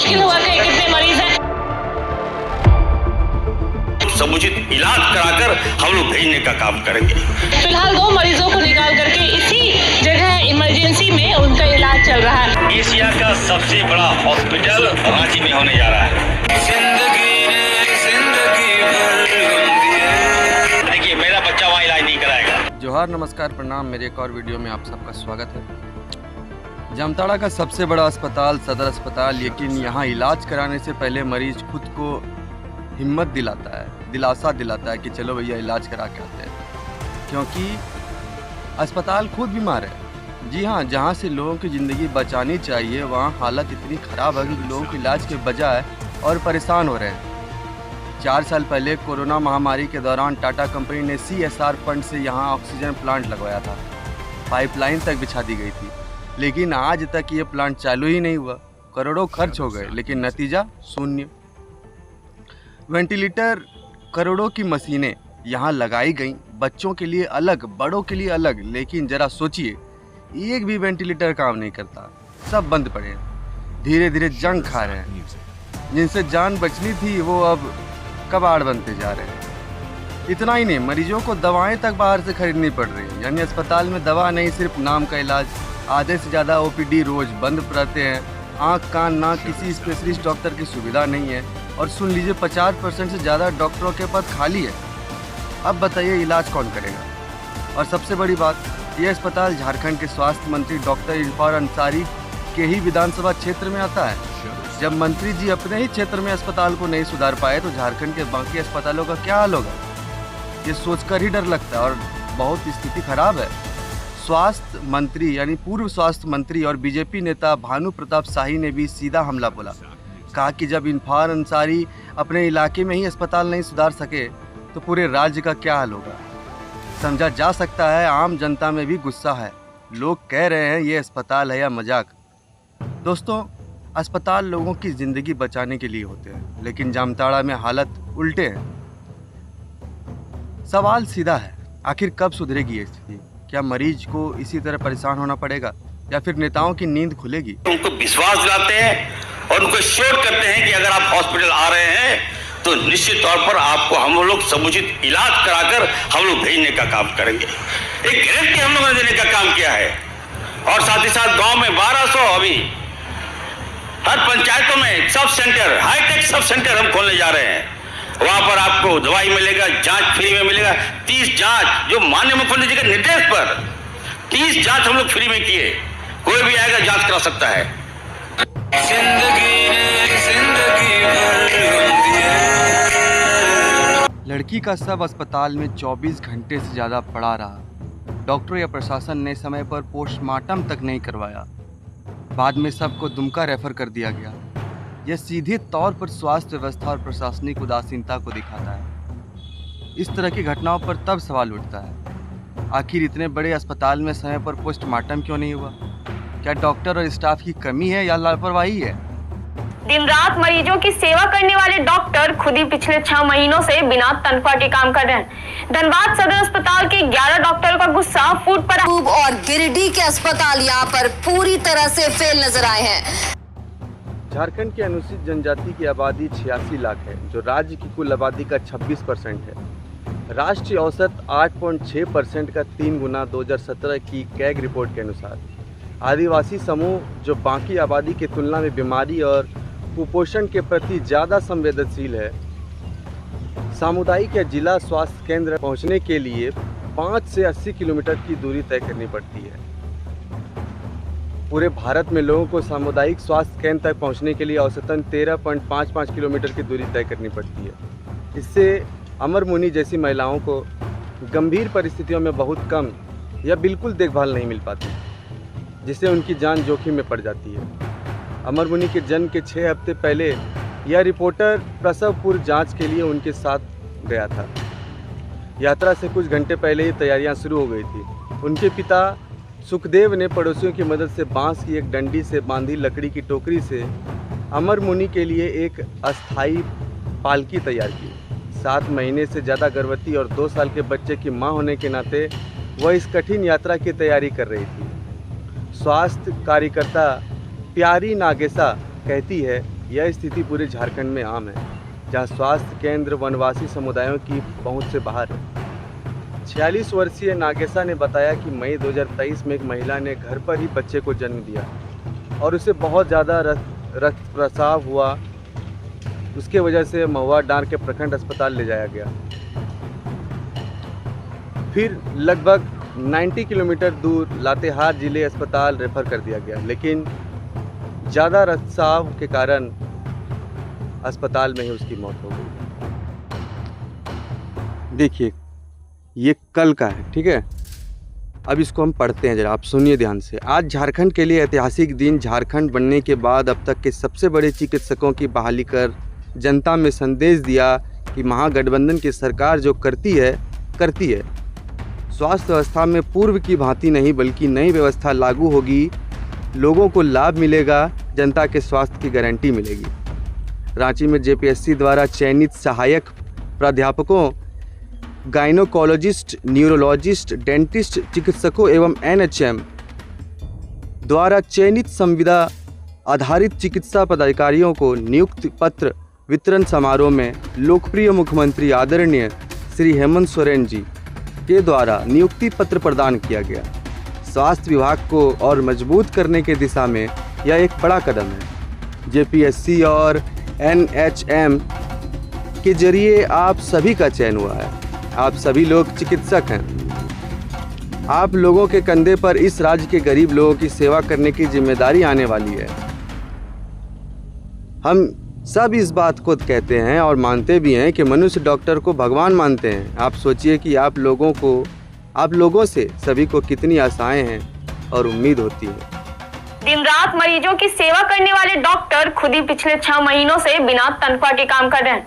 मुश्किल हुआ कि कितने मरीज हैं। समुचित इलाज कराकर हम लोग भेजने का काम करेंगे। फिलहाल 2 मरीजों को निकाल करके इसी जगह इमरजेंसी में उनका इलाज चल रहा है। एशिया का सबसे बड़ा हॉस्पिटल रांची में होने जा रहा है। देखिए, मेरा बच्चा वहाँ इलाज नहीं कराएगा। जोहार, नमस्कार, प्रणाम। मेरे एक और वीडियो में आप सबका स्वागत है। जामताड़ा का सबसे बड़ा अस्पताल सदर अस्पताल, लेकिन यहाँ इलाज कराने से पहले मरीज खुद को हिम्मत दिलाता है, दिलासा दिलाता है कि चलो भैया इलाज करा के आते हैं, क्योंकि अस्पताल खुद बीमार है। जी हाँ, जहाँ से लोगों की ज़िंदगी बचानी चाहिए वहाँ हालत इतनी ख़राब है कि लोगों के इलाज के बजाय और परेशान हो रहे हैं। 4 साल पहले कोरोना महामारी के दौरान टाटा कंपनी ने CSR फंड से यहाँ ऑक्सीजन प्लांट लगवाया था, पाइपलाइन तक बिछा दी गई थी, लेकिन आज तक ये प्लांट चालू ही नहीं हुआ। करोड़ों खर्च हो गए, लेकिन नतीजा शून्य। वेंटिलेटर, करोड़ों की मशीनें यहाँ लगाई गई, बच्चों के लिए अलग, बड़ों के लिए अलग, लेकिन ज़रा सोचिए, एक भी वेंटिलेटर काम नहीं करता, सब बंद पड़े हैं। धीरे धीरे जंग खा रहे हैं। जिनसे जान बचनी थी वो अब कबाड़ बनते जा रहे हैं। इतना ही नहीं, मरीजों को दवाएं तक बाहर से खरीदनी पड़ रही है, यानी अस्पताल में दवा नहीं, सिर्फ नाम का इलाज। आधे से ज़्यादा OPD रोज़ बंद रहते हैं। आँख कान नाक किसी स्पेशलिस्ट डॉक्टर की सुविधा नहीं है। और सुन लीजिए, 50% से ज़्यादा डॉक्टरों के पद खाली है। अब बताइए इलाज कौन करेगा। और सबसे बड़ी बात, ये अस्पताल झारखंड के स्वास्थ्य मंत्री डॉक्टर इरफान अंसारी के ही विधानसभा क्षेत्र में आता है। जब मंत्री जी अपने ही क्षेत्र में अस्पताल को नहीं सुधार पाए तो झारखंड के बाकी अस्पतालों का क्या हाल होगा, ये सोचकर ही डर लगता है। और बहुत स्थिति खराब है। स्वास्थ्य मंत्री यानी पूर्व स्वास्थ्य मंत्री और बीजेपी नेता भानु प्रताप शाही ने भी सीधा हमला बोला। कहा कि जब इरफान अंसारी अपने इलाके में ही अस्पताल नहीं सुधार सके तो पूरे राज्य का क्या हाल होगा। समझा जा सकता है आम जनता में भी गुस्सा है। लोग कह रहे हैं ये अस्पताल है या मजाक। दोस्तों, अस्पताल लोगों की ज़िंदगी बचाने के लिए होते हैं, लेकिन जामताड़ा में हालत उल्टे हैं। सवाल सीधा है, आखिर कब सुधरेगी ये स्थिति? क्या मरीज को इसी तरह परेशान होना पड़ेगा या फिर नेताओं की नींद खुलेगी? उनको विश्वास दिलाते हैं और उनको श्योर करते हैं कि अगर आप हॉस्पिटल आ रहे हैं तो निश्चित तौर पर आपको हम लोग समुचित इलाज कराकर हम लोग भेजने का काम करेंगे। एक गारंटी हम लोगों ने देने का काम किया है। और साथ ही साथ गांव में 1200, अभी हर पंचायतों में sub centre, hi tech sub centre हम खोलने जा रहे हैं। वहां पर आपको दवाई मिलेगा, जांच फ्री में मिलेगा। 30 जांच जो माननीय मुख्यमंत्री जी के निर्देश पर 30 जांच हम लोग फ्री में किए। कोई भी आएगा जांच करा सकता है। लड़की का शव अस्पताल में 24 घंटे से ज़्यादा पड़ा रहा। डॉक्टर या प्रशासन ने समय पर पोस्टमार्टम तक नहीं करवाया। बाद में सबको दुमका रेफर कर दिया गया। यह सीधे तौर पर स्वास्थ्य व्यवस्था और प्रशासनिक उदासीनता को दिखाता है। इस तरह की घटनाओं पर तब सवाल उठता है, आखिर इतने बड़े अस्पताल में समय पर पोस्टमार्टम क्यों नहीं हुआ? क्या डॉक्टर और स्टाफ की कमी है या लापरवाही है? दिन रात मरीजों की सेवा करने वाले डॉक्टर खुद ही पिछले 6 महीनों से बिना तनख्वाह के काम कर रहे हैं। धनबाद सदर अस्पताल के 11 डॉक्टरों का गुस्सा फूट पड़ा और गिरिडीह के अस्पताल यहाँ पर पूरी तरह से फेल नजर आए हैं। झारखंड की अनुसूचित जनजाति की आबादी 86 लाख है, जो राज्य की कुल आबादी का 26% है। राष्ट्रीय औसत 8.6% का 3 गुना 2017 की कैग रिपोर्ट के अनुसार। आदिवासी समूह जो बाकी आबादी की तुलना में बीमारी और कुपोषण के प्रति ज़्यादा संवेदनशील है, सामुदायिक या जिला स्वास्थ्य केंद्र पहुंचने के लिए 5 से 80 किलोमीटर की दूरी तय करनी पड़ती है। पूरे भारत में लोगों को सामुदायिक स्वास्थ्य केंद्र तक पहुंचने के लिए औसतन 13.55 किलोमीटर की दूरी तय करनी पड़ती है। इससे अमर मुनि जैसी महिलाओं को गंभीर परिस्थितियों में बहुत कम या बिल्कुल देखभाल नहीं मिल पाती, जिससे उनकी जान जोखिम में पड़ जाती है। अमर मुनि के जन्म के 6 हफ्ते पहले यह रिपोर्टर प्रसव पूर्व जांच के लिए उनके साथ गया था। यात्रा से कुछ घंटे पहले ही तैयारियां शुरू हो गई थी। उनके पिता सुखदेव ने पड़ोसियों की मदद से बांस की एक डंडी से बांधी लकड़ी की टोकरी से अमर मुनि के लिए एक अस्थाई पालकी तैयार की। 7 महीने से ज़्यादा गर्भवती और 2 साल के बच्चे की मां होने के नाते वह इस कठिन यात्रा की तैयारी कर रही थी। स्वास्थ्य कार्यकर्ता प्यारी नागेसा कहती है यह स्थिति पूरे झारखंड में आम है, जहां स्वास्थ्य केंद्र वनवासी समुदायों की पहुंच से बाहर है। 46 वर्षीय नागेशा ने बताया कि मई 2023 में एक महिला ने घर पर ही बच्चे को जन्म दिया और उसे बहुत ज़्यादा रक्त प्रसाव हुआ। उसके वजह से महुआ डांर के प्रखंड अस्पताल ले जाया गया। फिर लगभग 90 किलोमीटर दूर लातेहार जिले अस्पताल रेफर कर दिया गया, लेकिन ज़्यादा रक्तस्राव के कारण अस्पताल में ही उसकी मौत हो गई। देखिए, ये कल का है, ठीक है। अब इसको हम पढ़ते हैं, जरा आप सुनिए ध्यान से। आज झारखंड के लिए ऐतिहासिक दिन। झारखंड बनने के बाद अब तक के सबसे बड़े चिकित्सकों की बहाली कर जनता में संदेश दिया कि महागठबंधन की सरकार जो करती है। स्वास्थ्य व्यवस्था में पूर्व की भांति नहीं बल्कि नई व्यवस्था लागू होगी, लोगों को लाभ मिलेगा, जनता के स्वास्थ्य की गारंटी मिलेगी। रांची में जेपीएससी द्वारा चयनित सहायक प्राध्यापकों, गायनोकोलॉजिस्ट, न्यूरोलॉजिस्ट, डेंटिस्ट, चिकित्सकों एवं एनएचएम द्वारा चयनित संविदा आधारित चिकित्सा पदाधिकारियों को नियुक्ति पत्र वितरण समारोह में लोकप्रिय मुख्यमंत्री आदरणीय श्री हेमंत सोरेन जी के द्वारा नियुक्ति पत्र प्रदान किया गया। स्वास्थ्य विभाग को और मजबूत करने के दिशा में यह एक बड़ा कदम है। जेपीएससी और एनएचएम के जरिए आप सभी का चयन हुआ है। आप सभी लोग चिकित्सक हैं। आप लोगों के कंधे पर इस राज्य के गरीब लोगों की सेवा करने की जिम्मेदारी आने वाली है। हम सब इस बात को कहते हैं और मानते भी हैं कि मनुष्य डॉक्टर को भगवान मानते हैं। आप सोचिए कि आप लोगों से सभी को कितनी आशाएं हैं और उम्मीद होती है। दिन रात मरीजों की सेवा करने वाले डॉक्टर खुद ही पिछले 6 महीनों से बिना तनख्वाह के काम कर रहे हैं।